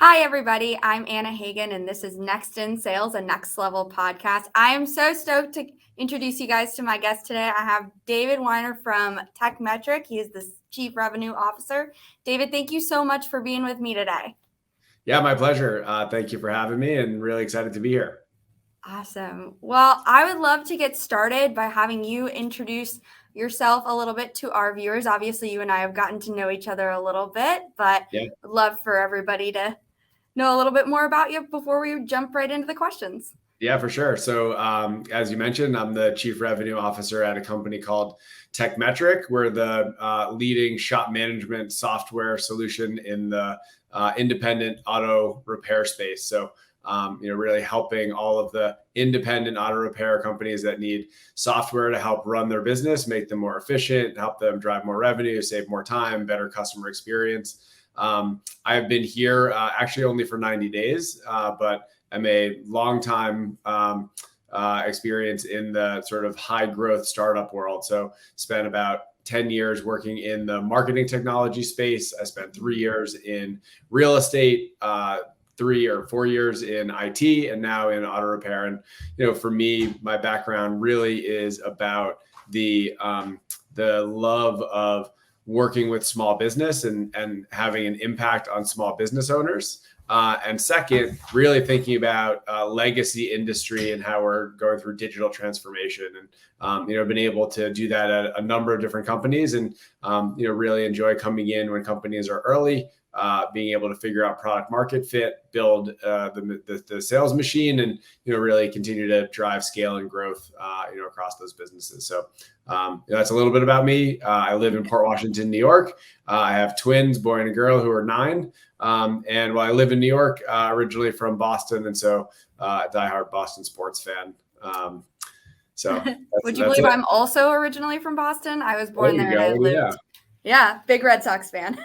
Hi, everybody. I'm Anna Hagan, and this is Next in Sales, a Next Level podcast. I am so stoked to introduce you guys to my guest today. I have David Weiner from Tekmetric. He is the Chief Revenue Officer. David, thank you so much for being with me today. Yeah, my pleasure. Thank you for having me and really excited to be here. Awesome. Well, I would love to get started by having you introduce yourself a little bit to our viewers. Obviously, you and I have gotten to know each other a little bit, but Yeah. I'd love for everybody to know a little bit more about you before we jump right into the questions. Yeah, for sure. So, as you mentioned, I'm the Chief Revenue Officer at a company called Tekmetric. We're the leading shop management software solution in the independent auto repair space. So, really helping all of the independent auto repair companies that need software to help run their business, make them more efficient, help them drive more revenue, save more time, better customer experience. I've been here actually only for 90 days, but I'm a long time experience in the sort of high growth startup world. So spent about 10 years working in the marketing technology space. I spent 3 years in real estate, 3 or 4 years in IT, and now in auto repair. And for me, my background really is about the love of working with small business and having an impact on small business owners. And second, really thinking about legacy industry and how we're going through digital transformation. And I've been able to do that at a number of different companies, and really enjoy coming in when companies are early, being able to figure out product market fit, build the sales machine, and really continue to drive scale and growth across those businesses. So that's a little bit about me. I live in Port Washington, New York. I have twins, boy and a girl, who are 9. And while I live in New York, originally from Boston, and so diehard Boston sports fan. Would you believe I'm also originally from Boston? I was born there and I lived. Yeah, big Red Sox fan.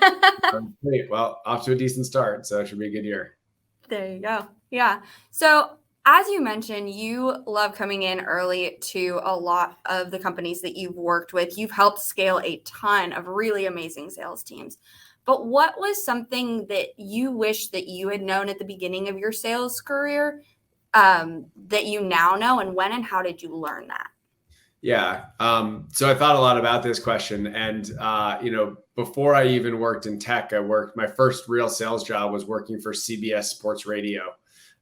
Great. Well, off to a decent start, so it should be a good year. There you go. Yeah. So as you mentioned, you love coming in early to a lot of the companies that you've worked with. You've helped scale a ton of really amazing sales teams. But what was something that you wish that you had known at the beginning of your sales career that you now know, and when and how did you learn that? Yeah. So I thought a lot about this question. And, before I even worked in tech, my first real sales job was working for CBS Sports Radio.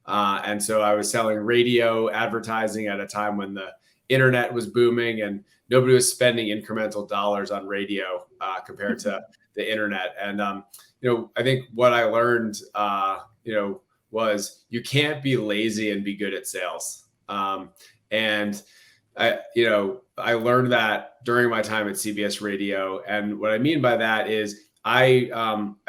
And so I was selling radio advertising at a time when the internet was booming and nobody was spending incremental dollars on radio compared to the internet. And, I think what I learned, was you can't be lazy and be good at sales. And I learned that during my time at CBS Radio. And what I mean by that is I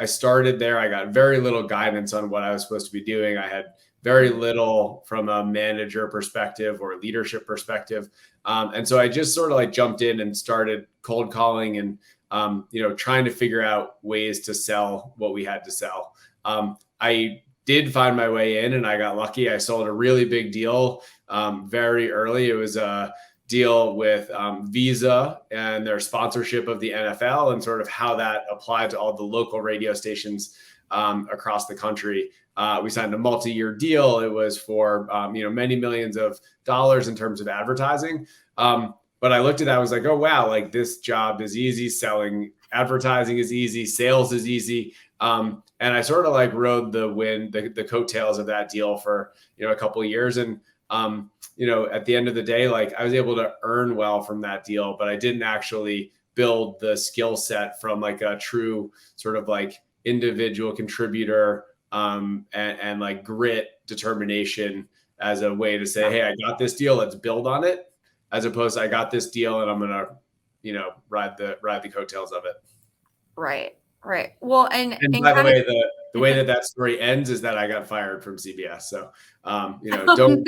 started there. I got very little guidance on what I was supposed to be doing. I had very little from a manager perspective or leadership perspective. And so I just sort of like jumped in and started cold calling and, trying to figure out ways to sell what we had to sell. I did find my way in and I got lucky. I sold a really big deal very early. It was a deal with Visa and their sponsorship of the NFL and sort of how that applied to all the local radio stations across the country. We signed a multi-year deal. It was for many millions of dollars in terms of advertising. But I looked at that, I was like, oh wow, like this job is easy. Selling advertising is easy. Sales is easy. And I sort of like rode the coattails of that deal for a couple of years. And at the end of the day, like I was able to earn well from that deal, but I didn't actually build the skill set from like a true sort of like individual contributor and like grit determination as a way to say, hey, I got this deal, let's build on it, as opposed to I got this deal and I'm gonna, ride the coattails of it. Right. Well, and by the way, the way that story ends is that I got fired from CBS. So, don't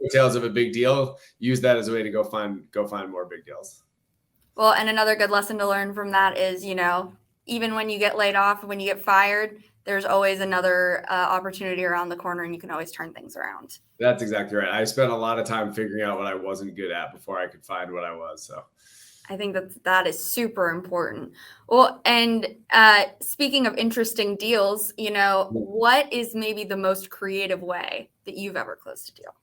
details of a big deal. Use that as a way to go find more big deals. Well, and another good lesson to learn from that is, even when you get laid off, when you get fired, there's always another opportunity around the corner, and you can always turn things around. That's exactly right. I spent a lot of time figuring out what I wasn't good at before I could find what I was. So, I think that is super important. Well, and speaking of interesting deals, what is maybe the most creative way that you've ever closed a deal?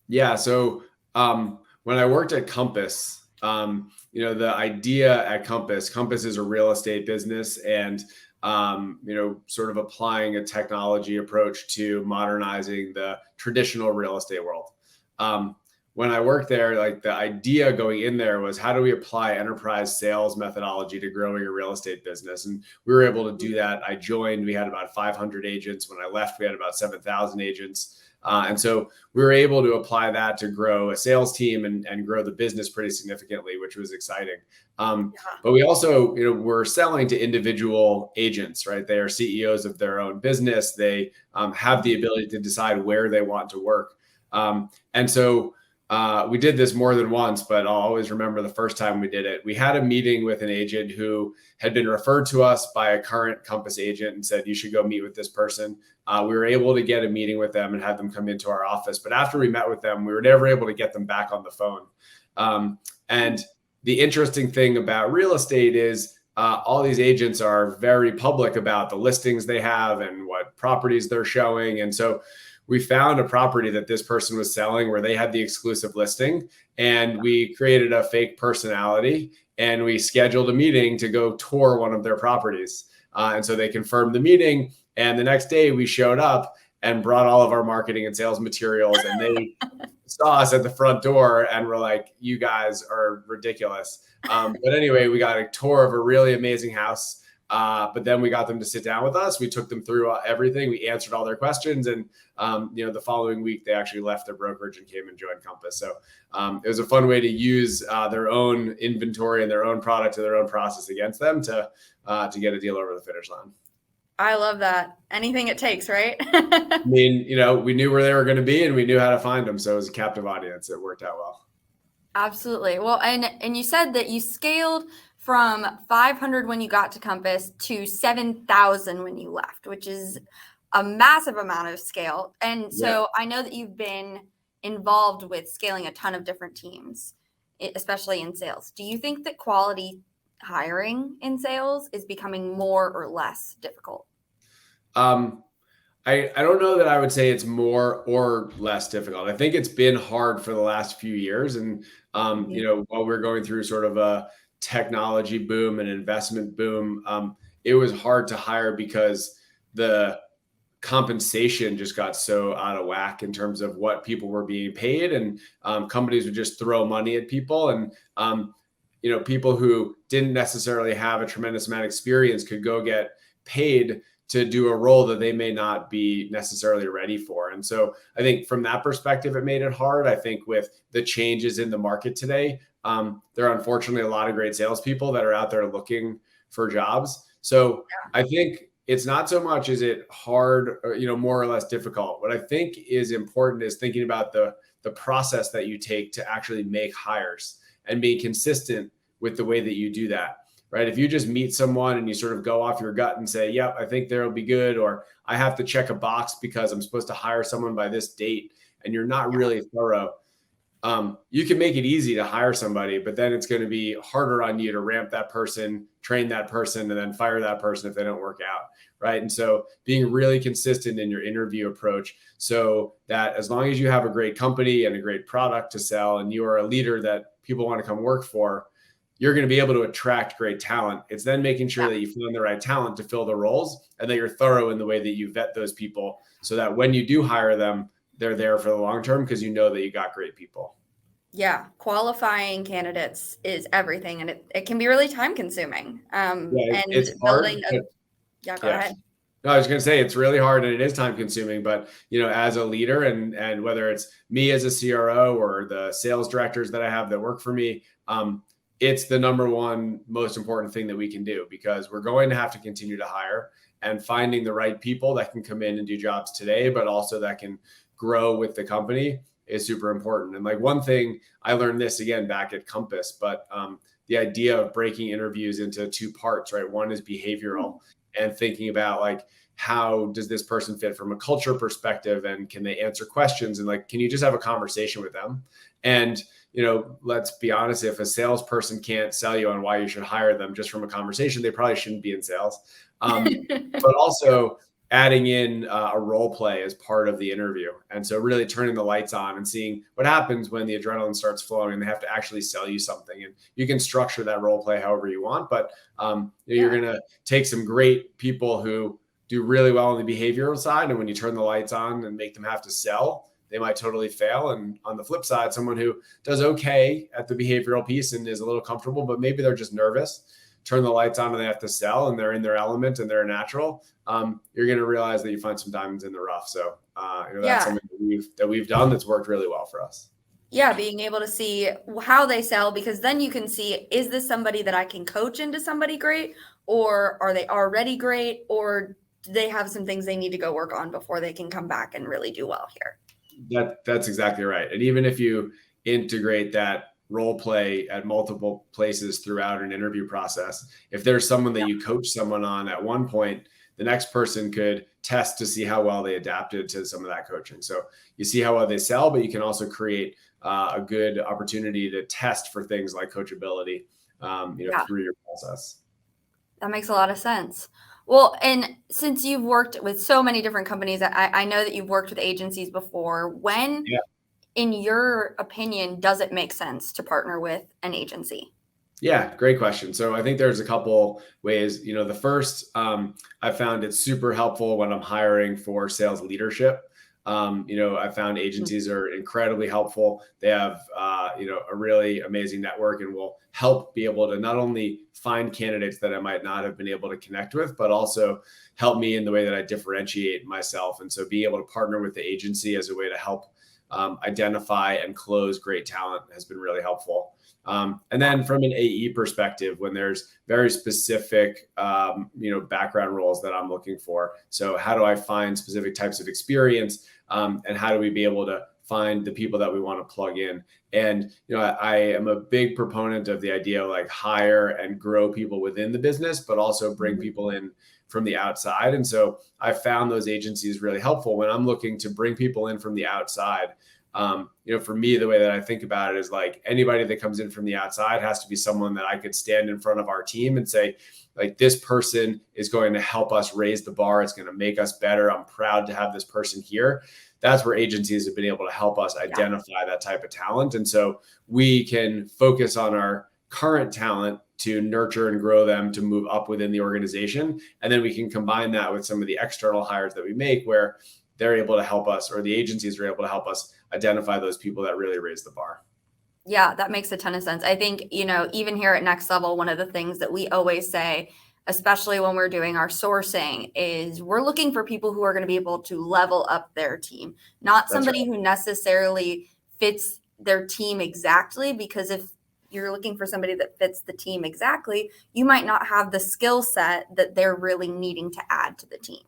Yeah. So when I worked at Compass, the idea at Compass is a real estate business, and sort of applying a technology approach to modernizing the traditional real estate world. Um, when I worked there, like the idea going in there was, how do we apply enterprise sales methodology to growing a real estate business? And we were able to do that. I joined, we had about 500 agents. When I left, we had about 7,000 agents. And so we were able to apply that to grow a sales team and grow the business pretty significantly, which was exciting. But we also, were selling to individual agents, right? They are CEOs of their own business. They have the ability to decide where they want to work. And so we did this more than once, but I'll always remember the first time we did it. We had a meeting with an agent who had been referred to us by a current Compass agent and said, you should go meet with this person. We were able to get a meeting with them and have them come into our office. But after we met with them, we were never able to get them back on the phone. And the interesting thing about real estate is all these agents are very public about the listings they have and what properties they're showing. And so we found a property that this person was selling where they had the exclusive listing, and we created a fake personality and we scheduled a meeting to go tour one of their properties. And so they confirmed the meeting, and the next day we showed up and brought all of our marketing and sales materials, and they saw us at the front door and were like, you guys are ridiculous. But anyway, we got a tour of a really amazing house. But then we got them to sit down with us. We took them through everything. We answered all their questions. And, the following week, they actually left their brokerage and came and joined Compass. So it was a fun way to use their own inventory and their own product and their own process against them to get a deal over the finish line. I love that. Anything it takes, right? I mean, we knew where they were going to be and we knew how to find them. So it was a captive audience. It worked out well. Absolutely. Well, and you said that you scaled from 500 when you got to Compass to 7,000 when you left, which is a massive amount of scale. And so I know that you've been involved with scaling a ton of different teams, especially in sales. Do you think that quality hiring in sales is becoming more or less difficult? I don't know that I would say it's more or less difficult. I think it's been hard for the last few years. And, while we're going through sort of a technology boom and investment boom, it was hard to hire because the compensation just got so out of whack in terms of what people were being paid. And companies would just throw money at people. And, people who didn't necessarily have a tremendous amount of experience could go get paid to do a role that they may not be necessarily ready for. And so I think from that perspective, it made it hard. I think with the changes in the market today, there are unfortunately a lot of great salespeople that are out there looking for jobs. So I think it's not so much is it hard or, more or less difficult. What I think is important is thinking about the process that you take to actually make hires and being consistent with the way that you do that. Right. If you just meet someone and you sort of go off your gut and say, yep, I think they'll be good, or I have to check a box because I'm supposed to hire someone by this date, and you're not really thorough, you can make it easy to hire somebody, but then it's going to be harder on you to ramp that person, train that person, and then fire that person if they don't work out. Right. And so being really consistent in your interview approach so that as long as you have a great company and a great product to sell and you are a leader that people want to come work for, you're going to be able to attract great talent. It's then making sure that you find the right talent to fill the roles and that you're thorough in the way that you vet those people so that when you do hire them, they're there for the long term because you know that you got great people. Yeah, qualifying candidates is everything, and it can be really time consuming. It's building hard. Go ahead. No, I was going to say it's really hard and it is time consuming, but as a leader and whether it's me as a CRO or the sales directors that I have that work for me, it's the number one most important thing that we can do because we're going to have to continue to hire, and finding the right people that can come in and do jobs today, but also that can grow with the company is super important. And like one thing I learned this again back at Compass, but the idea of breaking interviews into two parts, right? One is behavioral and thinking about like, how does this person fit from a culture perspective, and can they answer questions, and like, can you just have a conversation with them? And let's be honest, if a salesperson can't sell you on why you should hire them just from a conversation, they probably shouldn't be in sales. But also adding in a role play as part of the interview. And so really turning the lights on and seeing what happens when the adrenaline starts flowing and they have to actually sell you something. And you can structure that role play however you want, but you're going to take some great people who do really well on the behavioral side. And when you turn the lights on and make them have to sell, they might totally fail. And on the flip side, someone who does okay at the behavioral piece and is a little comfortable, but maybe they're just nervous, turn the lights on and they have to sell and they're in their element and they're natural, you're going to realize that you find some diamonds in the rough. So, that's something that we've done that's worked really well for us. Yeah, being able to see how they sell, because then you can see, is this somebody that I can coach into somebody great, or are they already great, or do they have some things they need to go work on before they can come back and really do well here? That's exactly right. And even if you integrate that role play at multiple places throughout an interview process, if there's someone that you coach someone on at one point, the next person could test to see how well they adapted to some of that coaching. So you see how well they sell, but you can also create a good opportunity to test for things like coachability, through your process. That makes a lot of sense. Well, and since you've worked with so many different companies, I know that you've worked with agencies before. When, in your opinion, does it make sense to partner with an agency? Yeah, great question. So I think there's a couple ways. The first, I found it super helpful when I'm hiring for sales leadership. I found agencies are incredibly helpful. They have, a really amazing network and will help be able to not only find candidates that I might not have been able to connect with, but also help me in the way that I differentiate myself. And so being able to partner with the agency as a way to help identify and close great talent has been really helpful. And then from an AE perspective, when there's very specific, background roles that I'm looking for. So how do I find specific types of experience? And how do we be able to find the people that we want to plug in? And, I am a big proponent of the idea of like hire and grow people within the business, but also bring people in from the outside. And so I found those agencies really helpful when I'm looking to bring people in from the outside. For me, the way that I think about it is like anybody that comes in from the outside has to be someone that I could stand in front of our team and say, like, this person is going to help us raise the bar. It's going to make us better. I'm proud to have this person here. That's where agencies have been able to help us identify that type of talent. And so we can focus on our current talent to nurture and grow them to move up within the organization. And then we can combine that with some of the external hires that we make where they're able to help us, or the agencies are able to help us identify those people that really raise the bar. Yeah, that makes a ton of sense. I think, even here at Next Level, one of the things that we always say, especially when we're doing our sourcing, is we're looking for people who are going to be able to level up their team, not somebody who necessarily fits their team exactly, because if you're looking for somebody that fits the team exactly, you might not have the skill set that they're really needing to add to the team.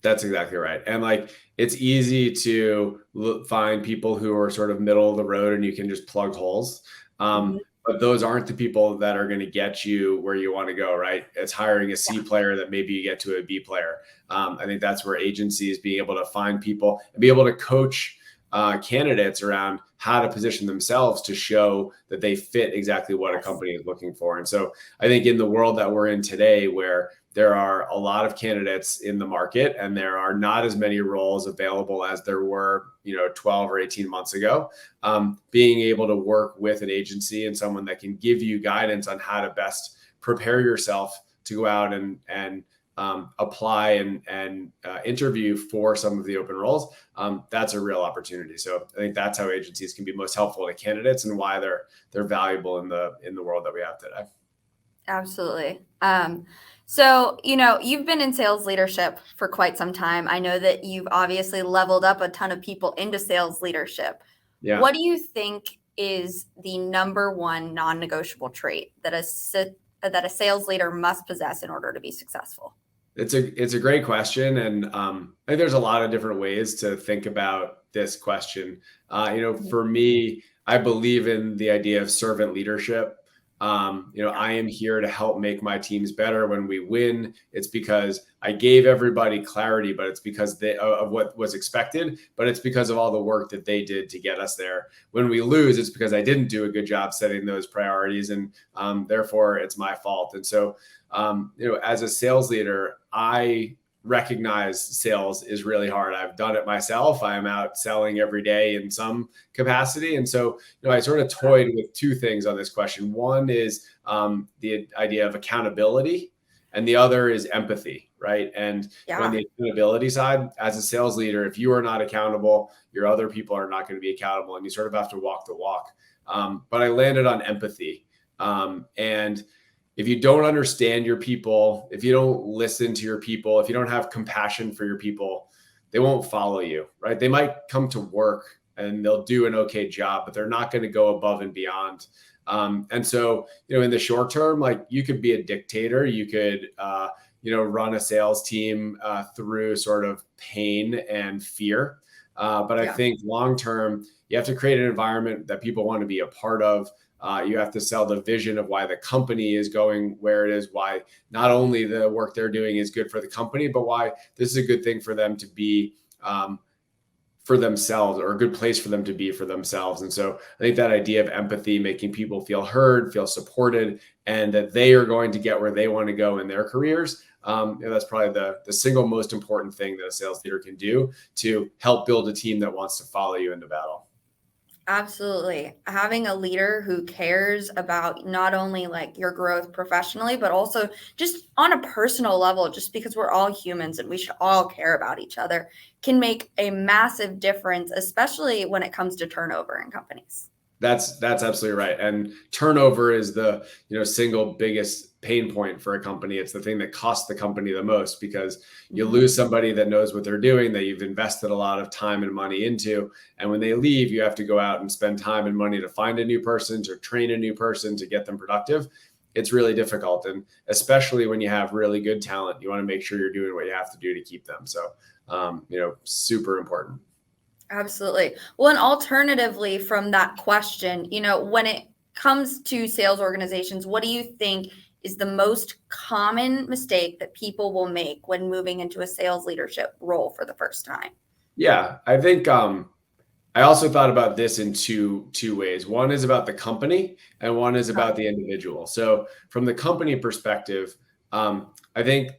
That's exactly right. And like, it's easy to find people who are sort of middle of the road and you can just plug holes. But those aren't the people that are going to get you where you want to go, right? It's hiring a C player that maybe you get to a B player. I think that's where agencies being able to find people and be able to coach candidates around how to position themselves to show that they fit exactly what a company is looking for. And so I think in the world that we're in today, where there are a lot of candidates in the market and there are not as many roles available as there were, 12 or 18 months ago, being able to work with an agency and someone that can give you guidance on how to best prepare yourself to go out and apply and interview for some of the open roles, that's a real opportunity. So I think that's how agencies can be most helpful to candidates and why they're valuable in the world that we have today. Absolutely. So, you've been in sales leadership for quite some time. I know that you've obviously leveled up a ton of people into sales leadership. Yeah. What do you think is the number one non-negotiable trait that a sales leader must possess in order to be successful? It's a great question. And I think there's a lot of different ways to think about this question. For me, I believe in the idea of servant leadership. I am here to help make my teams better. When we win, it's because I gave everybody clarity, but it's because of what was expected, but it's because of all the work that they did to get us there. When we lose, it's because I didn't do a good job setting those priorities, and therefore it's my fault. And so, as a sales leader, I recognize sales is really hard. I've done it myself. I'm out selling every day in some capacity. And so, I sort of toyed with two things on this question. One is the idea of accountability, and the other is empathy, right? And on the accountability side, as a sales leader, if you are not accountable, your other people are not going to be accountable, and you sort of have to walk the walk. But I landed on empathy. And if you don't understand your people, if you don't listen to your people, if you don't have compassion for your people, they won't follow you, right? They might come to work and they'll do an okay job, but they're not going to go above and beyond. And so, in the short term, like, you could be a dictator, you could, run a sales team through sort of pain and fear. But I think long term, you have to create an environment that people want to be a part of. You have to sell the vision of why the company is going where it is, why not only the work they're doing is good for the company, but why this is a good thing for them to be for themselves, or a good place for them to be for themselves. And so I think that idea of empathy, making people feel heard, feel supported, and that they are going to get where they want to go in their careers. That's probably the single most important thing that a sales leader can do to help build a team that wants to follow you into battle. Absolutely. Having a leader who cares about not only like your growth professionally, but also just on a personal level, just because we're all humans and we should all care about each other, can make a massive difference, especially when it comes to turnover in companies. That's absolutely right. And turnover is the single biggest pain point for a company. It's the thing that costs the company the most, because you lose somebody that knows what they're doing, that you've invested a lot of time and money into. And when they leave, you have to go out and spend time and money to find a new person, to train a new person, to get them productive. It's really difficult. And especially when you have really good talent, you want to make sure you're doing what you have to do to keep them. So, super important. Absolutely. Well, and alternatively from that question, when it comes to sales organizations, what do you think is the most common mistake that people will make when moving into a sales leadership role for the first time? Yeah, I think I also thought about this in two ways. One is about the company, and one is about the individual. So from the company perspective, I think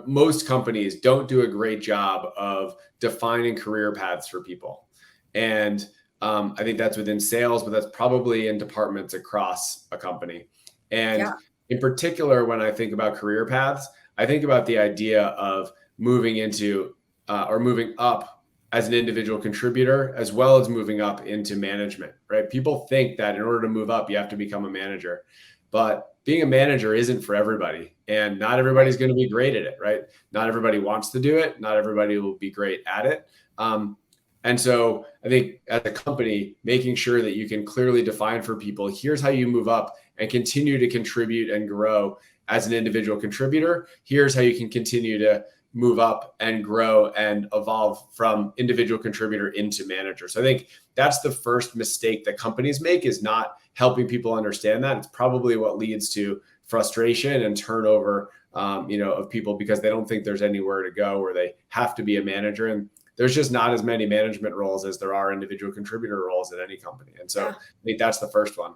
most companies don't do a great job of defining career paths for people. And I think that's within sales, but that's probably in departments across a company. And in particular, when I think about career paths, I think about the idea of moving into or moving up as an individual contributor, as well as moving up into management, right? People think that in order to move up, you have to become a manager. But being a manager isn't for everybody, and not everybody's going to be great at it, right? Not everybody wants to do it. Not everybody will be great at it. And so I think as a company, making sure that you can clearly define for people, here's how you move up and continue to contribute and grow as an individual contributor. Here's how you can continue to move up and grow and evolve from individual contributor into manager. So I think that's the first mistake that companies make, is not helping people understand that. It's probably what leads to frustration and turnover, of people, because they don't think there's anywhere to go where they have to be a manager. And there's just not as many management roles as there are individual contributor roles at any company. And so I think that's the first one.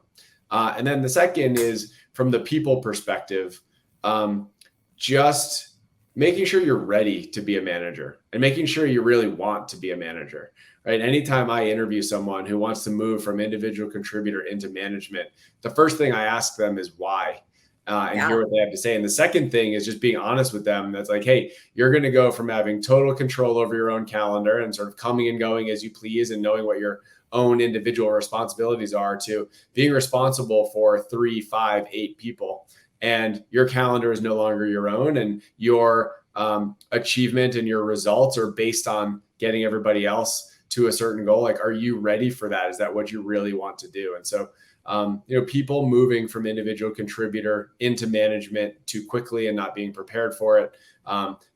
And then the second is from the people perspective, just making sure you're ready to be a manager, and making sure you really want to be a manager, right? Anytime I interview someone who wants to move from individual contributor into management, the first thing I ask them is why, and hear what they have to say. And the second thing is just being honest with them. That's like, hey, you're going to go from having total control over your own calendar and sort of coming and going as you please and knowing what your own individual responsibilities are, to being responsible for 3, 5, 8 people. And your calendar is no longer your own, and your achievement and your results are based on getting everybody else to a certain goal. Like, are you ready for that? Is that what you really want to do? And so, people moving from individual contributor into management too quickly and not being prepared for it,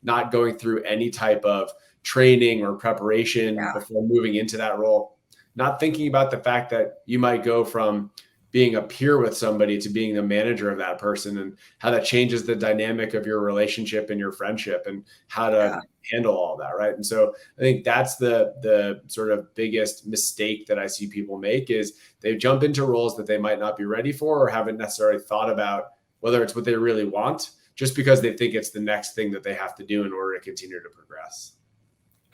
not going through any type of training or preparation before moving into that role, not thinking about the fact that you might go from being a peer with somebody to being the manager of that person, and how that changes the dynamic of your relationship and your friendship, and how to handle all that. Right. And so I think that's the sort of biggest mistake that I see people make, is they jump into roles that they might not be ready for, or haven't necessarily thought about whether it's what they really want, just because they think it's the next thing that they have to do in order to continue to progress.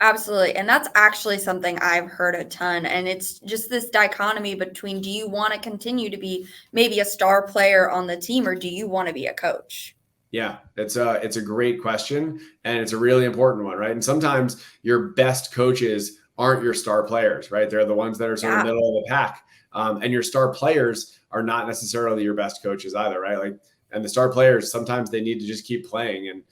Absolutely. And that's actually something I've heard a ton. And it's just this dichotomy between, do you want to continue to be maybe a star player on the team, or do you want to be a coach? Yeah, it's a great question, and it's a really important one, right? And sometimes your best coaches aren't your star players, right? They're the ones that are sort of middle of the pack. And your star players are not necessarily your best coaches either, right? Like, and the star players, sometimes they need to just keep playing, and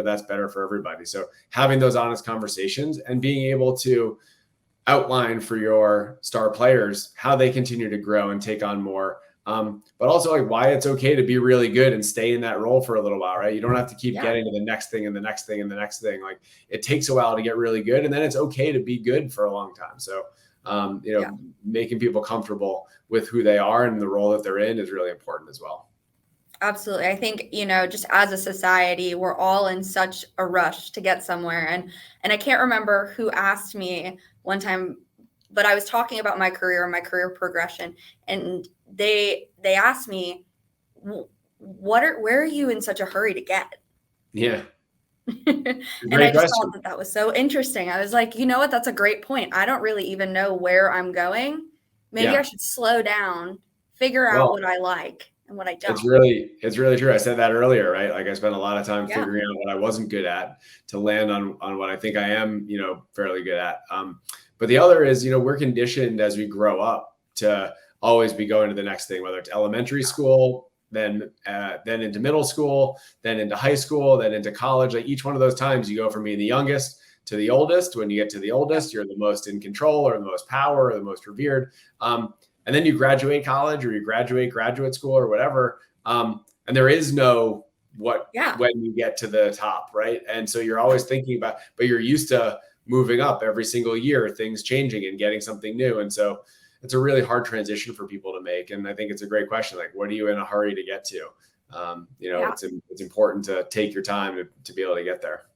that's better for everybody. So having those honest conversations and being able to outline for your star players how they continue to grow and take on more, but also like why it's okay to be really good and stay in that role for a little while, right? You don't have to keep getting to the next thing and the next thing and the next thing. Like, it takes a while to get really good, and then it's okay to be good for a long time. So making people comfortable with who they are and the role that they're in is really important as well. Absolutely. I think, just as a society, we're all in such a rush to get somewhere. And I can't remember who asked me one time, but I was talking about my career and my career progression. And they asked me, where are you in such a hurry to get? Yeah. And I just thought that was so interesting. I was like, you know what? That's a great point. I don't really even know where I'm going. Maybe I should slow down, figure out what I like and what I don't. It's really true. I said that earlier, right? Like, I spent a lot of time figuring out what I wasn't good at to land on what I think I am, fairly good at. But the other is, we're conditioned as we grow up to always be going to the next thing, whether it's elementary school, then into middle school, then into high school, then into college. Like, each one of those times you go from being the youngest to the oldest. When you get to the oldest, you're the most in control, or the most power, or the most revered. And then you graduate college, or you graduate graduate school, or whatever. And there is no when you get to the top, right? And so you're always thinking about, but you're used to moving up every single year, things changing and getting something new. And so it's a really hard transition for people to make. And I think it's a great question. Like, what are you in a hurry to get to? It's important to take your time to be able to get there.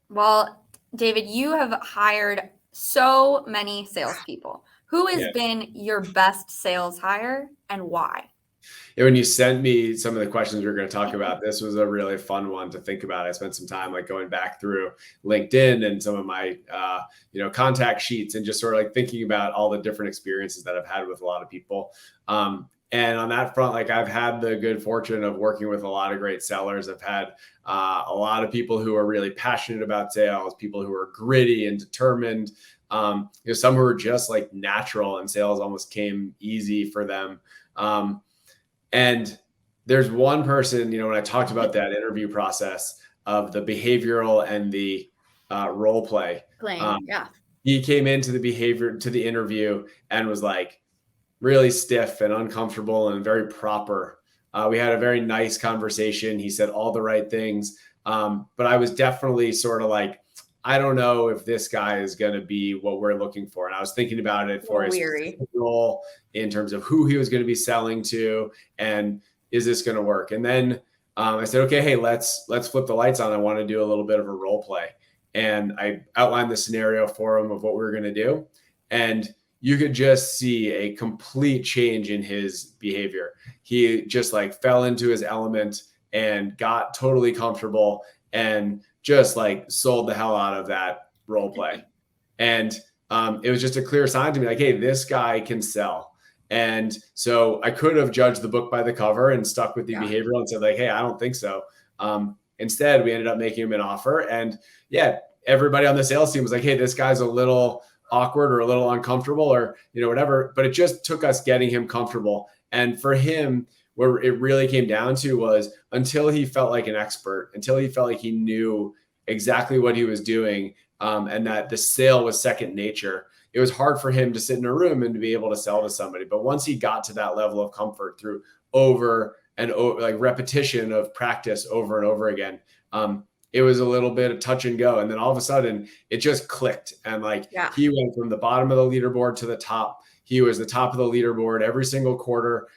Well, David, you have hired so many salespeople. Who has been your best sales hire, and why? Yeah, when you sent me some of the questions we were going to talk about, this was a really fun one to think about. I spent some time like going back through LinkedIn and some of my contact sheets, and just sort of like thinking about all the different experiences that I've had with a lot of people. And on that front, like, I've had the good fortune of working with a lot of great sellers. I've had a lot of people who are really passionate about sales, people who are gritty and determined. Some who are just like natural, and sales almost came easy for them. And there's one person, when I talked about that interview process of the behavioral and the role play, he came into the interview and was like really stiff and uncomfortable and very proper. We had a very nice conversation. He said all the right things. But I was definitely sort of like, I don't know if this guy is going to be what we're looking for. And I was thinking about it for his role in terms of who he was going to be selling to, and is this going to work? And then I said, okay, hey, let's flip the lights on. I want to do a little bit of a role play. And I outlined the scenario for him of what we were going to do. And you could just see a complete change in his behavior. He just like fell into his element and got totally comfortable, and just like sold the hell out of that role play. And it was just a clear sign to me, like, hey, this guy can sell. And so I could have judged the book by the cover and stuck with the behavioral and said like, hey, I don't think so. Instead, we ended up making him an offer. And everybody on the sales team was like, hey, this guy's a little awkward or a little uncomfortable, or, whatever. But it just took us getting him comfortable. And for him, where it really came down to was, until he felt like an expert, until he felt like he knew exactly what he was doing, and that the sale was second nature, it was hard for him to sit in a room and to be able to sell to somebody. But once he got to that level of comfort through over and over, like repetition of practice over and over again, it was a little bit of touch and go. And then all of a sudden it just clicked. And he went from the bottom of the leaderboard to the top. he was the top of the leaderboard every single quarter.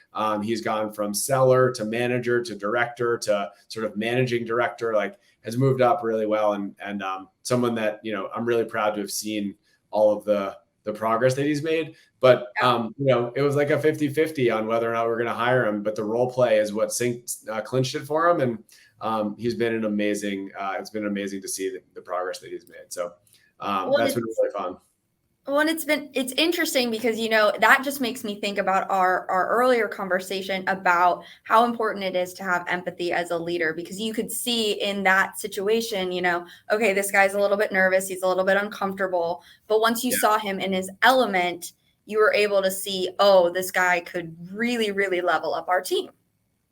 He's gone from seller to manager to director to sort of managing director, like has moved up really well. And someone that, I'm really proud to have seen all of the progress that he's made. But, it was like a 50-50 on whether or not we're going to hire him. But the role play is what clinched it for him. And he's been it's been amazing to see the progress that he's made. So that's been really fun. Well, and it's interesting because, that just makes me think about our earlier conversation about how important it is to have empathy as a leader, because you could see in that situation, okay, this guy's a little bit nervous. He's a little bit uncomfortable. But once you saw him in his element, you were able to see, oh, this guy could really, really level up our team.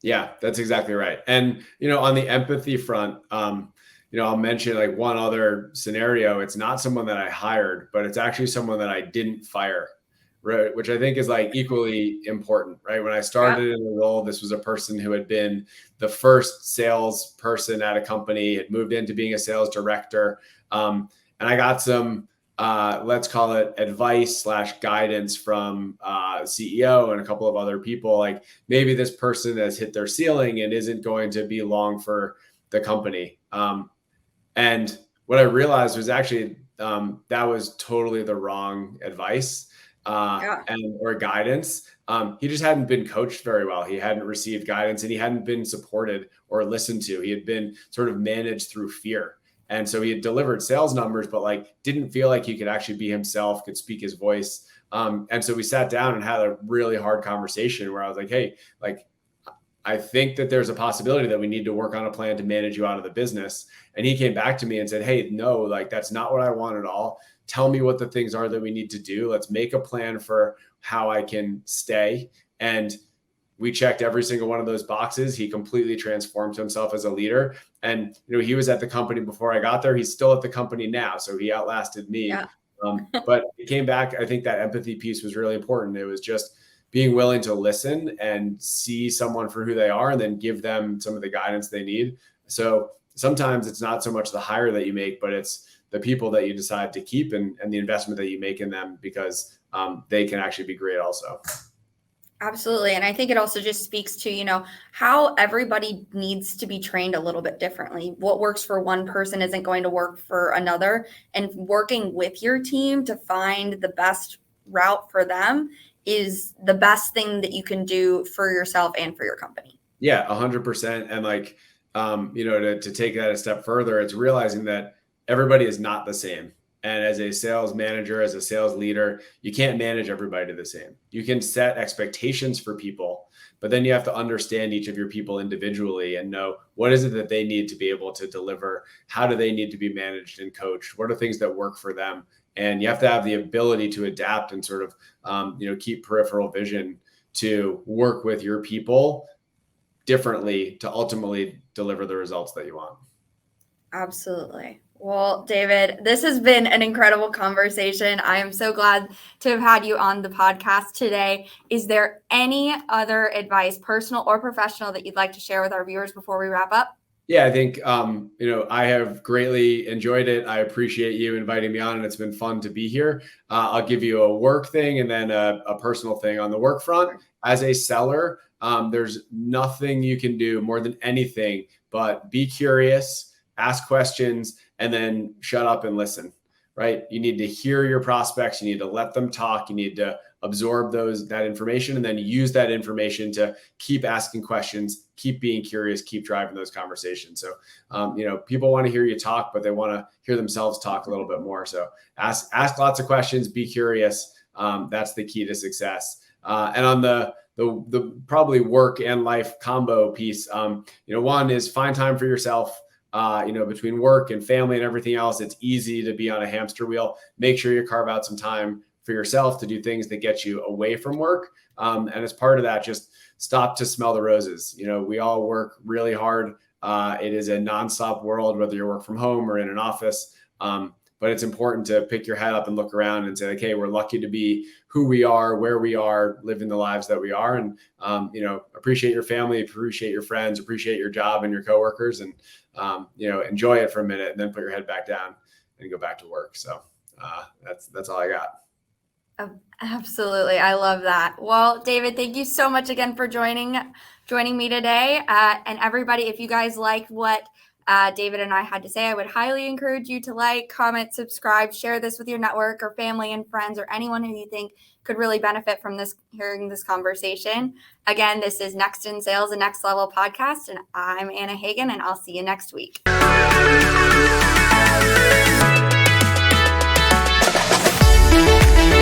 Yeah, that's exactly right. And, on the empathy front, I'll mention like one other scenario. It's not someone that I hired, but it's actually someone that I didn't fire, right? Which I think is like equally important, right? When I started in the role, this was a person who had been the first sales person at a company, had moved into being a sales director. And I got some, let's call it advice/guidance from CEO and a couple of other people. Like maybe this person has hit their ceiling and isn't going to be long for the company. And what I realized was actually that was totally the wrong advice or guidance. He just hadn't been coached very well. He hadn't received guidance and he hadn't been supported or listened to. He had been sort of managed through fear. And so he had delivered sales numbers, but like didn't feel like he could actually be himself, could speak his voice. And so we sat down and had a really hard conversation where I was like, hey, like, I think that there's a possibility that we need to work on a plan to manage you out of the business. And he came back to me and said, hey, no, like that's not what I want at all. Tell me what the things are that we need to do. Let's make a plan for how I can stay. And we checked every single one of those boxes. He completely transformed himself as a leader. And, he was at the company before I got there. He's still at the company now. So he outlasted me. Yeah. But he came back. I think that empathy piece was really important. It was just being willing to listen and see someone for who they are and then give them some of the guidance they need. So sometimes it's not so much the hire that you make, but it's the people that you decide to keep and the investment that you make in them, because they can actually be great also. Absolutely. And I think it also just speaks to, how everybody needs to be trained a little bit differently. What works for one person isn't going to work for another. And working with your team to find the best route for them is the best thing that you can do for yourself and for your company. Yeah, 100%. And like, to take that a step further, it's realizing that everybody is not the same. And as a sales manager, as a sales leader, you can't manage everybody the same. You can set expectations for people, but then you have to understand each of your people individually and know what is it that they need to be able to deliver? How do they need to be managed and coached? What are things that work for them? And you have to have the ability to adapt and sort of, keep peripheral vision to work with your people differently to ultimately deliver the results that you want. Absolutely. Well, David, this has been an incredible conversation. I am so glad to have had you on the podcast today. Is there any other advice, personal or professional, that you'd like to share with our viewers before we wrap up? Yeah, I think, I have greatly enjoyed it. I appreciate you inviting me on, and it's been fun to be here. I'll give you a work thing and then a personal thing. On the work front, as a seller, there's nothing you can do more than anything but be curious, ask questions, and then shut up and listen, right? You need to hear your prospects. You need to let them talk. You need to absorb that information and then use that information to keep asking questions, keep being curious, keep driving those conversations. So, people want to hear you talk, but they want to hear themselves talk a little bit more. So ask lots of questions, be curious. That's the key to success. And on the probably work and life combo piece, one is find time for yourself. Between work and family and everything else, it's easy to be on a hamster wheel. Make sure you carve out some time for yourself to do things that get you away from work. And as part of that, just stop to smell the roses. We all work really hard. It is a nonstop world, whether you work from home or in an office. But it's important to pick your head up and look around and say, like, hey, we're lucky to be who we are, where we are, living the lives that we are. And, appreciate your family, appreciate your friends, appreciate your job and your coworkers, and, enjoy it for a minute and then put your head back down and go back to work. So that's all I got. Absolutely. I love that. Well, David, thank you so much again for joining me today. And everybody, if you guys liked what David and I had to say, I would highly encourage you to like, comment, subscribe, share this with your network or family and friends or anyone who you think could really benefit from hearing this conversation. Again, this is Next in Sales, a Next Level podcast, and I'm Anna Hagen, and I'll see you next week.